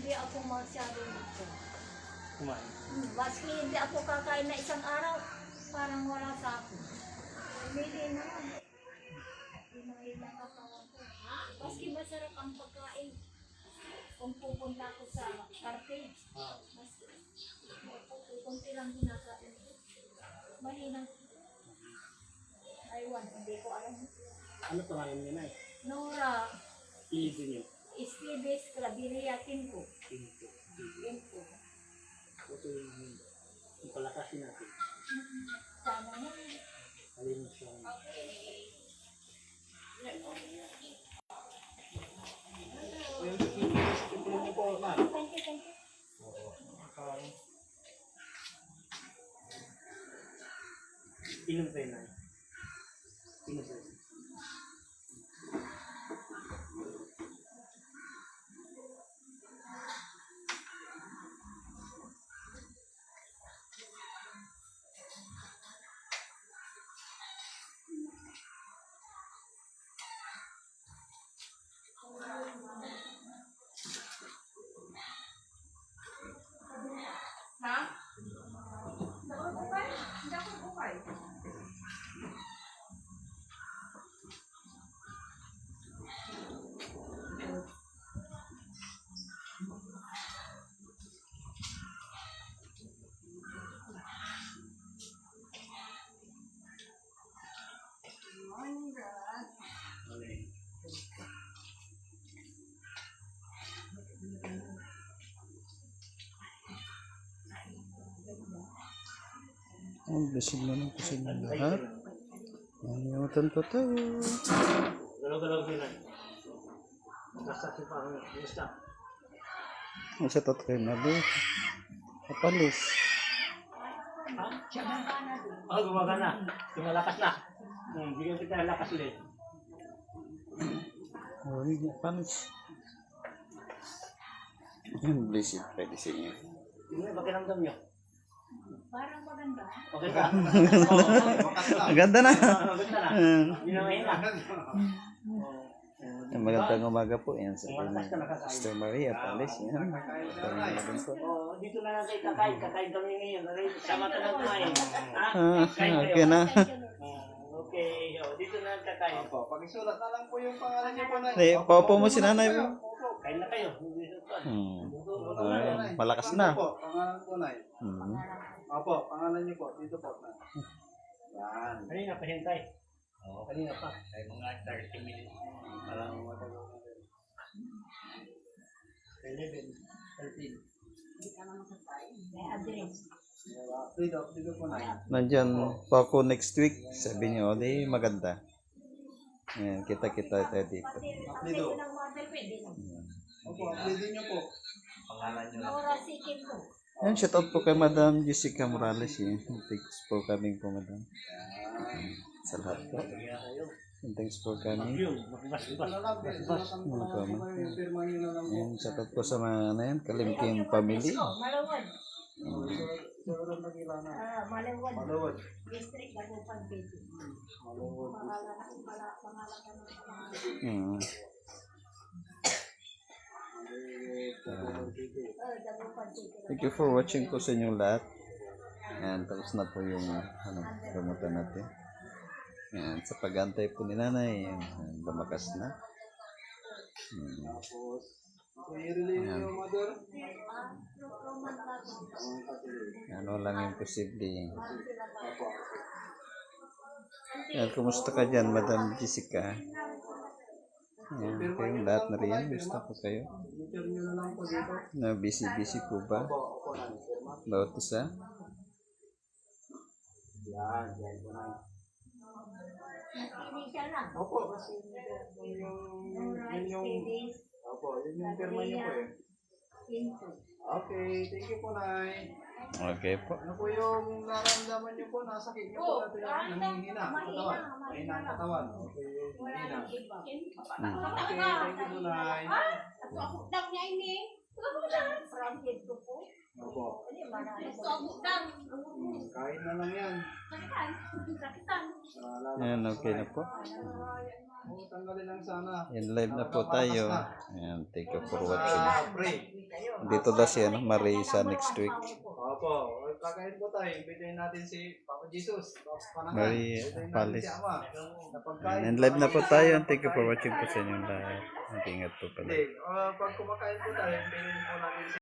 hindi ako masyadong gusto. Kumain. Maski hindi ako kakain na isang araw, parang wala sa akin. Hindi naman. Hinahila ka kawan ko. Maski masarap ang pagkain. Kung pupunta ako sa Carpage, mas kunti lang ginakain ko. Mahina. Aywan, hindi ko alam. Ano pangalan niya na eh? Nora, Easy niyo. Esteves Claveria Tinko. Pinto. Tinko. Ito yung palakasin natin. Sana na. Alin siya. Thank you, thank you. Inom tayo na. Inom tayo. Ha? Nakakukay? Hindi ako kukay. Ang bisig na ng kusig na lahat. Nalimutan ko tayo. Galaw-galaw ko na. Basta si parang gusta. Ang sa tatay na doon. Kapalis. Ah, gumaga na. Tumalakas na. Bigyan kita lakas ulit. Oh, hindi kapalis. Yung blessed pwede sa inyo. Tingnan, pakiramdam niyo. Parang maganda. Okay ka? Ang ganda na. Maganda na. Hindi na mahina. Magandang umaga po. Yan sa Sister Maria Palis. Yan. Oh, dito na lang kayo kakain. Kakain kami ngayon. Sama ka na kumain. Ha? Kain kayo. Okay na. Okay. Oh, dito na lang kakain. Opo, pakisulat na lang po yung pangalan niyo po na. Paupo mo si nanay po. Kain na kayo. Malakas na. Opo, pangalan po na. Hmm. Opo, pangalan niyo po. Dito po na. Yan. Kanina pa hintay. Oo, kanina pa. Ay mga 30 minutes. Parang matagal na rin. 11, 13. May address. Dito po na. Nandyan po ako next week. Sabi niyo, di maganda. Yan, kita-kita tayo dito. Update ko ng model, pwede na. Opo, update niyo po. Nora Sikin ko. Yan, shout out po kay Madam Jessica Morales. Thanks po kami po, Madam. Sa lahat po. Thanks po kami. Yung, bas. Dito na lang. Dito na lang po yung firma niyo na lang po. Yan, shout out po sa mga ano yan, Kalimking family. Malawad. Surat na kilala. Malawad. Malawad. District Dagupan City. Malawad. Pangalan ka ng Dagupan City. Thank you for watching po sa inyong lahat. Yan, tapos na po yung gamutan natin. Yan, sa pag-antay po ni nanay, yan, lumakas na. Tapos, i-relay niyo yung mother. Ano lang yung posible. Yan, kumusta ka dyan, Madam Jessica? Yan, kayong lahat na rin. Gusto ko kayo. Picture niyo na lang po dito. Na busy po ba? Opo, na. Bawat isa? Yan po na. Hindi siya lang. Opo, kasi yun yung opo, yun yung firma niyo po eh. Okay, thank you po, Nay. Okay po. Ano po yung nararamdaman niyo po? Nasakit niyo po natin ang nanghihina ang katawan. Mahina ang katawan. Okay, mahina. Okay, thank you po, Nay. Ako daw niya ini. From head to foot. Opo. Sakitan. Kain na lang yan. Sakitan. Yan, okay na po. Tanggalin lang sana. Yan, live na po tayo. Yan, thank you for watching. Pray. Dito daw si Marisa next week. Opo, kakain po tayo. Imbitahin natin si Papa Jesus. Tapos panahan. Mary Imbitahin natin Palis. si Ama. Na pagkain. And live na po tayo. Thank you for watching po sa inyong lahat. Ingat po pala. Hindi, pag kumakain po tayo, imbitahin po natin si